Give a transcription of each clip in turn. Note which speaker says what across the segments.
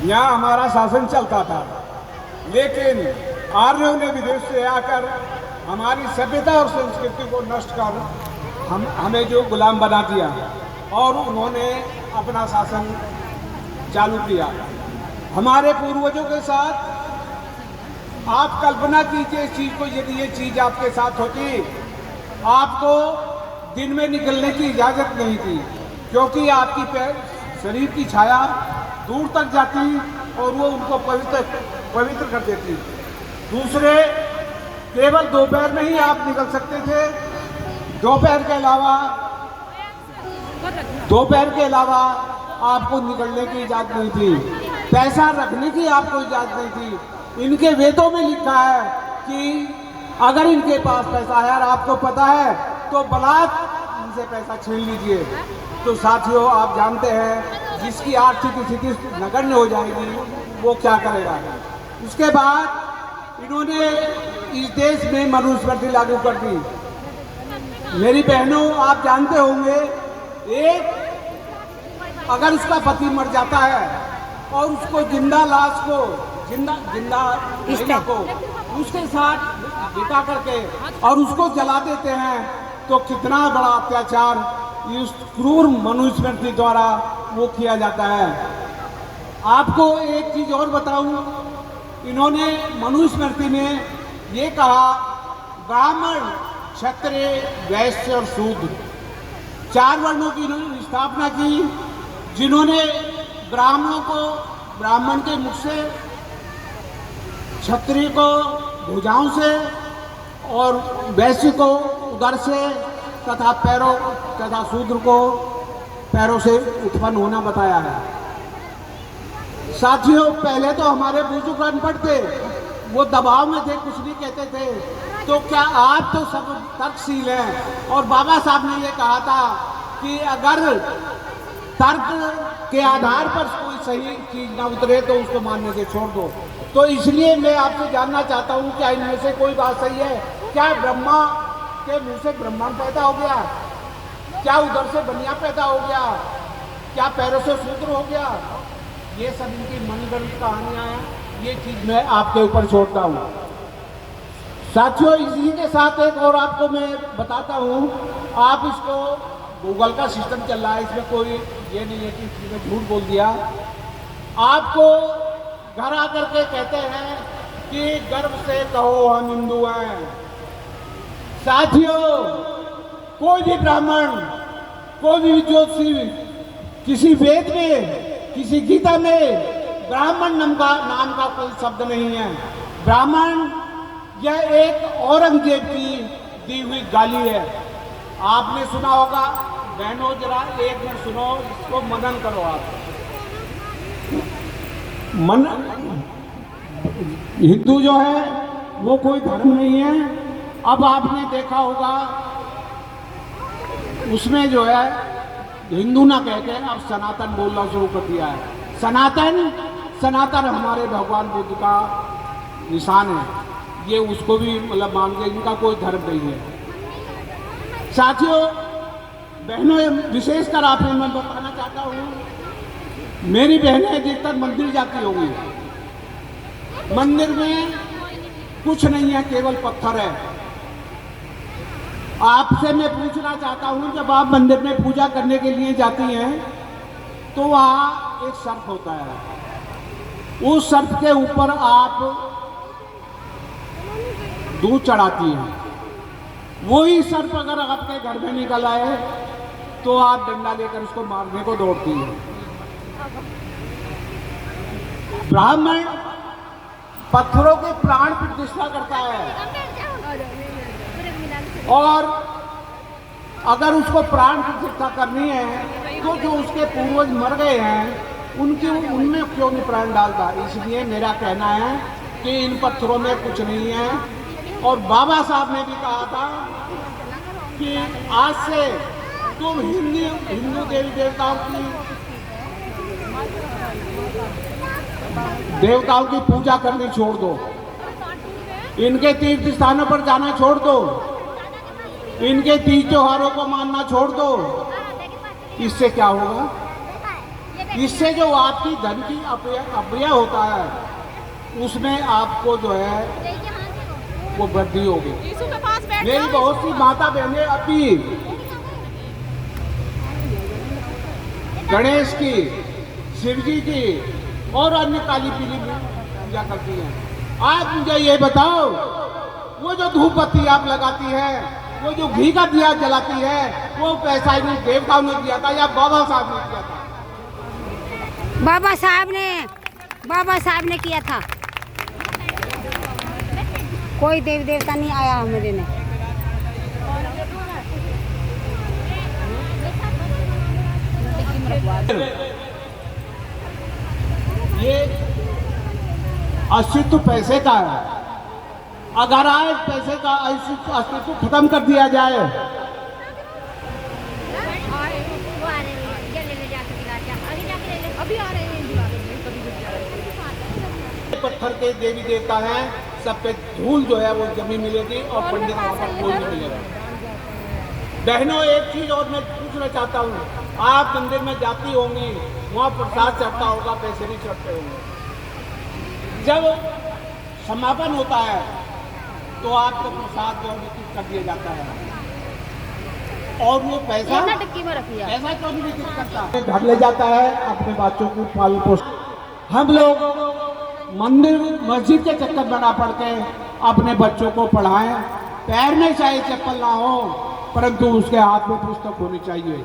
Speaker 1: यहाँ हमारा शासन चलता था, लेकिन आर्यों ने विदेश से आकर हमारी सभ्यता और संस्कृति को नष्ट कर हमें जो गुलाम बना दिया और उन्होंने अपना शासन चालू किया। हमारे पूर्वजों के साथ आप कल्पना कीजिए इस चीज़ को, यदि ये चीज़ आपके साथ होती, आपको दिन में निकलने की इजाज़त नहीं थी, क्योंकि आपकी शरीर की छाया दूर तक जाती और वो उनको पवित्र कर देती। दूसरे, केवल दोपहर में ही आप निकल सकते थे, दोपहर के अलावा आपको निकलने की इजाज़त नहीं थी, पैसा रखने की आपको इजाज़त नहीं थी। इनके वेदों में लिखा है कि अगर इनके पास पैसा है और आपको पता है तो बलात् इनसे पैसा छीन लीजिए। तो साथियों, आप जानते हैं जिसकी आर्थिक स्थिति नगण्य हो जाएगी वो क्या करेगा। उसके बाद इन्होंने इस देश में मनुस्मृति लागू कर दी। मेरी बहनों, आप जानते होंगे, एक अगर उसका पति मर जाता है और उसको जिंदा लाश को जिंदा महिला को उसके साथ लिटा करके और उसको जला देते हैं, तो कितना बड़ा अत्याचार इस क्रूर मनुस्मृति द्वारा वो किया जाता है। आपको एक चीज और बताऊं, इन्होंने मनुस्मृति में ये कहा, ब्राह्मण, क्षत्रिय, वैश्य और शूद्र 4 वर्णों की इन्होंने स्थापना की, जिन्होंने ब्राह्मणों को ब्राह्मण के मुख से, क्षत्रिय को भुजाओं से और वैश्य को उदर से तथा शूद्र को पैरों से उत्पन्न होना बताया है। साथियों, पहले तो हमारे बुजुर्ग अनपढ़ थे, वो दबाव में थे, कुछ नहीं कहते थे। तो क्या आप तो सब तर्कशील हैं, और बाबा साहब ने ये कहा था कि अगर तर्क के आधार पर कोई सही चीज ना उतरे तो उसको मानने से छोड़ दो। तो इसलिए मैं आपसे जानना चाहता हूँ, क्या इनमें से कोई बात सही है? क्या ब्रह्मा के मुंह से ब्रह्मांड पैदा हो गया? क्या उधर से बनिया पैदा हो गया? क्या पैरों से शूद्र हो गया? ये सब इनकी मनगढ़ंत कहानियां हैं। ये चीज मैं आपके ऊपर छोड़ता हूँ। साथियों, इसी के साथ एक और आपको मैं बताता हूँ, आप इसको गूगल का सिस्टम चल रहा है, इसमें कोई ये नहीं है कि इसमें झूठ बोल दिया। आपको घर आकर के कहते हैं कि गर्व से कहो हम हिंदू हैं। साथियों, कोई भी ब्राह्मण, कोई भी ज्योतिषी, किसी वेद में, किसी गीता में ब्राह्मण नाम का कोई शब्द नहीं है। ब्राह्मण यह एक औरंगजेब की दी हुई गाली है। आपने सुना होगा, बहनों जरा एक मिनट सुनो, इसको मनन करो आप। हिंदू जो है वो कोई धर्म नहीं है। अब आपने देखा होगा उसमें जो है हिंदू ना कहते हैं, अब सनातन बोलना शुरू कर दिया है। सनातन हमारे भगवान बुद्ध का निशान है, ये उसको भी मतलब मान के, इनका कोई धर्म नहीं है। साथियों, बहनों, विशेषकर आपने मैं बताना चाहता हूँ, मेरी बहनें अधिकतर मंदिर जाती होंगी। मंदिर में कुछ नहीं है, केवल पत्थर है। आपसे मैं पूछना चाहता हूँ, जब आप मंदिर में पूजा करने के लिए जाती हैं तो वहाँ एक सर्प होता है, उस सर्प के ऊपर आप दूध चढ़ाती हैं। वही सर्प अगर आपके घर में निकल आए तो आप डंडा लेकर उसको मारने को दौड़ती हैं। ब्राह्मण पत्थरों के प्राण प्रतिष्ठा करता है, और अगर उसको प्राण प्रतिष्ठा करनी है तो जो उसके पूर्वज मर गए हैं उनमें क्यों नहीं प्राण डालता? इसलिए मेरा कहना है कि इन पत्थरों में कुछ नहीं है। और बाबा साहब ने भी कहा था कि आज से तुम हिंदू देवी देवताओं की पूजा करनी छोड़ दो, इनके तीर्थ स्थानों पर जाना छोड़ दो, इनके तीज त्योहारों को मानना छोड़ दो। इससे क्या होगा? इससे जो आपकी धन की अपव्यय होता है उसमें आपको जो है वो वृद्धि होगी। मेरी बहुत सी माता बहनें अभी गणेश की, शिव जी की और अन्य काली पीली पूजा करती हैं। आज मुझे ये बताओ, वो जो धूप बत्ती आप लगाती है, वो जो घी का दिया जलाती है, वो पैसा इन देवताओं ने दिया था या बाबा साहब ने दिया था?
Speaker 2: बाबा साहब ने किया था। कोई देवी देवता नहीं आया हमारे ने।
Speaker 1: ये अस्तित्व पैसे का है। अगर आज पैसे का अस्तित्व खत्म कर दिया जाए, पत्थर के देवी देवता हैं, सब पे धूल जो है वो जमी मिलेगी और पंडित वहां पर कोई नहीं मिलेगा। बहनों, एक चीज और मैं पूछना चाहता हूँ, आप मंदिर में जाती होंगी, वहाँ प्रसाद चढ़ता होगा, पैसे भी चढ़ते होंगे। जब समापन होता है तो आपको प्रसाद जो वितरित कर दिया जाता है और वो पैसा क्यों नहीं वितरित करता? घर ले जाता है अपने बच्चों को पालन पोषण। हम लोग मंदिर मस्जिद के चक्कर में ना पड़ के अपने बच्चों को पढ़ाएं। पैर में चाहे चप्पल ना हो, परंतु उसके हाथ में पुस्तक होनी चाहिए।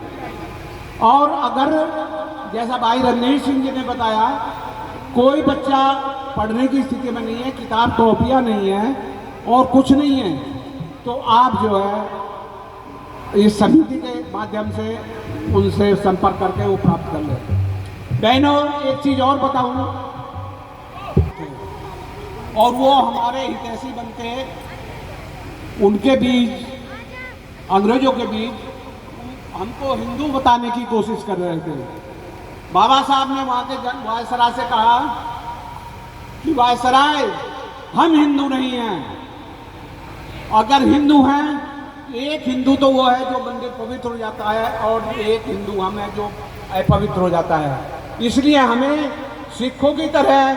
Speaker 1: और अगर जैसा भाई रणवीर सिंह जी ने बताया, कोई बच्चा पढ़ने की स्थिति में नहीं है, किताब कॉपियाँ नहीं है और कुछ नहीं है, तो आप जो है इस समिति के माध्यम से उनसे संपर्क करके वो प्राप्त कर लें। बहनों, एक चीज़ और बताऊँ, और वो हमारे हितैषी बनते हैं, उनके बीच, अंग्रेजों के बीच हमको हिंदू बताने की कोशिश कर रहे थे। बाबा साहब ने वहाँ के वायसराय से कहा कि वायसराय, हम हिंदू नहीं हैं। अगर हिंदू हैं, एक हिंदू तो वो है जो मंदिर पवित्र हो जाता है और एक हिंदू हम है जो अपवित्र हो जाता है। इसलिए हमें सिखों की तरह,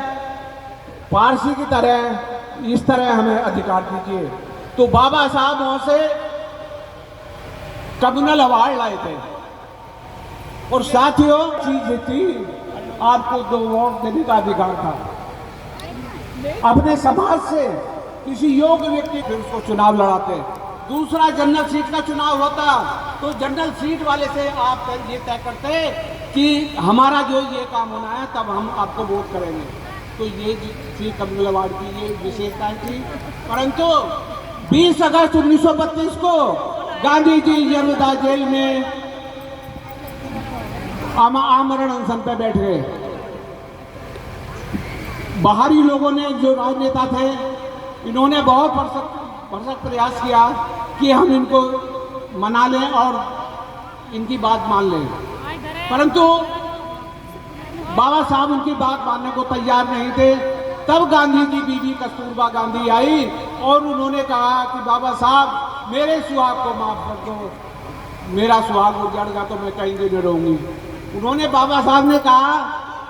Speaker 1: पारसी की तरह, इस तरह हमें अधिकार दीजिए। तो बाबा साहब वहाँ से कम्युनल अवार्ड लाए थे। और साथियों, चीज थी, आपको 2 वोट देने का अधिकार था। अपने समाज से किसी योग्य व्यक्ति फिर उसको चुनाव लड़ाते। दूसरा जनरल सीट का चुनाव होता तो जनरल सीट वाले से आप ये तय करते कि हमारा जो ये काम होना है, तब हम आपको वोट करेंगे। तो ये थी कम्युनल अवार्ड की ये विशेषताएं थी। परंतु 20 अगस्त 1932 को गांधी जी यमुना जेल में आमरण अनशन पे बैठ गए। बाहरी लोगों ने, जो राजनेता थे, इन्होंने बहुत भरसक प्रयास किया कि हम इनको मना लें और इनकी बात मान लें, परंतु बाबा साहब उनकी बात मानने को तैयार नहीं थे। तब गांधी की बीवी कस्तूरबा गांधी आई और उन्होंने कहा कि बाबा साहब, मेरे सुहाग को माफ कर दो, मेरा सुहाग उजड़ गया तो मैं कहीं नहीं रहूंगी। उन्होंने, बाबा साहब ने कहा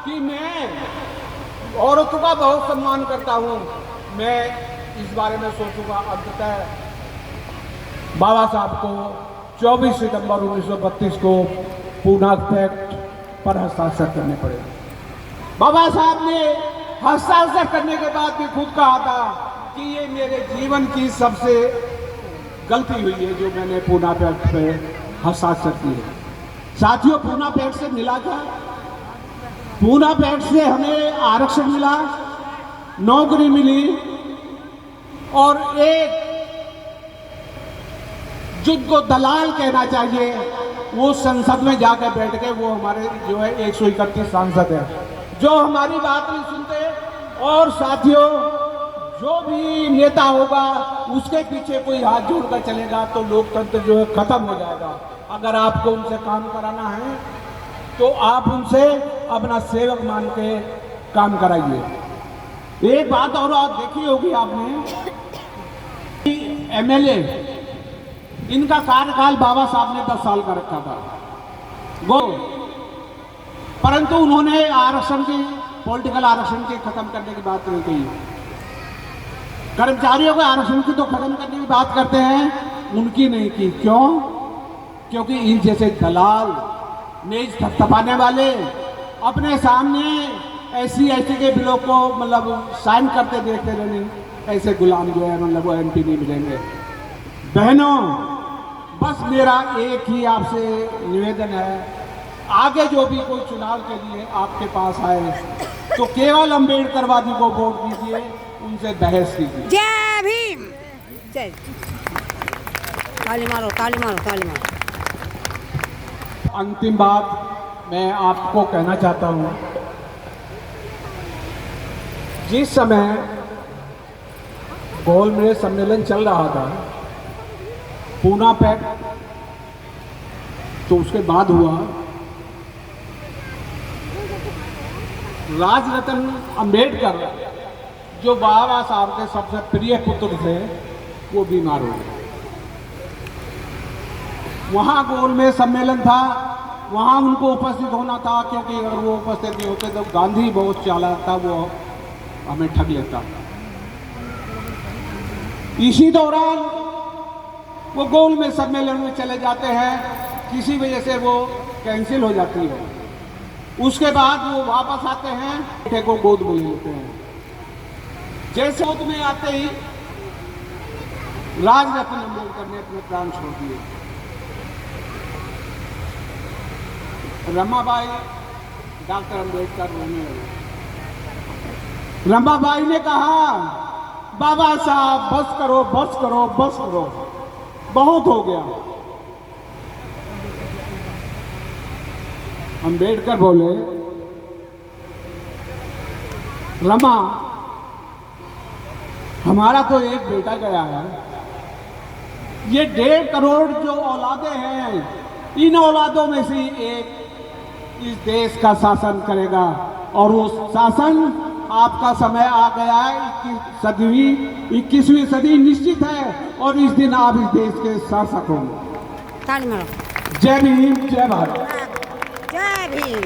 Speaker 1: कि मैं औरतों का बहुत सम्मान करता हूँ, मैं इस बारे में सोचूंगा। अंततः बाबा साहब को 24 सितंबर 1932 को पूना पैक्ट पर हस्ताक्षर करने पड़े। बाबा साहब ने हस्ताक्षर करने के बाद भी खुद कहा था कि ये मेरे जीवन की सबसे गलती हुई है जो मैंने पूना पैक्ट पे हस्ताक्षर किए। साथियों, पूना पैक्ट से मिला क्या? पूना पैक्ट से हमें आरक्षण मिला, नौकरी मिली और एक जिनको दलाल कहना चाहिए, वो संसद में जाकर बैठ के, वो हमारे जो है 131 सांसद है, जो हमारी बात नहीं सुनते। और साथियों, जो भी नेता होगा उसके पीछे कोई हाथ जोड़कर चलेगा तो लोकतंत्र जो है खत्म हो जाएगा। अगर आपको उनसे काम कराना है तो आप उनसे अपना सेवक मान के काम कराइए। एक बात और आप देखी होगी आपने, एमएलए, इनका कार्यकाल बाबा साहब ने 10 साल का रखा था। वो परंतु उन्होंने आरक्षण की, पॉलिटिकल आरक्षण के खत्म करने की बात नहीं कही। कर्मचारियों के आरक्षण की तो खत्म करने की बात करते हैं, उनकी नहीं की। क्यों? क्योंकि इन जैसे दलाल, मेज थपथपाने वाले अपने सामने ऐसी के बिलों को मतलब साइन करते देखते रहने, ऐसे गुलाम जो है मतलब वो MP नहीं मिलेंगे। बहनों, बस मेरा एक ही आपसे निवेदन है, आगे जो भी कोई चुनाव के लिए आपके पास आए तो केवल अम्बेडकरवादी को वोट दीजिए, उनसे बहस कीजिए।
Speaker 2: जय भीम। जय। ताली मारो, ताली मारो, ताली मारो।
Speaker 1: अंतिम बात मैं आपको कहना चाहता हूं, जिस समय गोलमेज सम्मेलन चल रहा था पूना पैक्ट, तो उसके बाद हुआ राजरत्न अंबेडकर, जो बाबा साहब के सबसे प्रिय पुत्र थे, वो बीमार हो गए। वहाँ गोलमेज सम्मेलन था, वहाँ उनको उपस्थित होना था, क्योंकि अगर वो उपस्थित नहीं होते तो गांधी बहुत चालाक था, वो हमें ठग लेता। इसी दौरान वो गोलमेज सम्मेलन में चले जाते हैं, किसी वजह से वो कैंसिल हो जाती है। उसके बाद वो वापस आते हैं, बेटे को गोद में ले लेते हैं। जैसे गोद में आते ही राजरत्न अंबेडकर ने अपने प्राण छोड़ दिए। रमाबाई, डॉक्टर अंबेडकर रोने लगे। रमाबाई ने कहा, बाबा साहब बस करो, बस करो, बस करो, बहुत हो गया। अंबेडकर बोले, रमा, हमारा तो एक बेटा गया है, ये 1.5 करोड़ जो औलादें हैं, इन औलादों में से एक इस देश का शासन करेगा, और वो शासन आपका समय आ गया है। 21वीं सदी निश्चित है, और इस दिन आप इस देश के शासक होंगे।
Speaker 2: ताली मारो।
Speaker 1: जय भीम, जय भारत।
Speaker 2: जय भीम।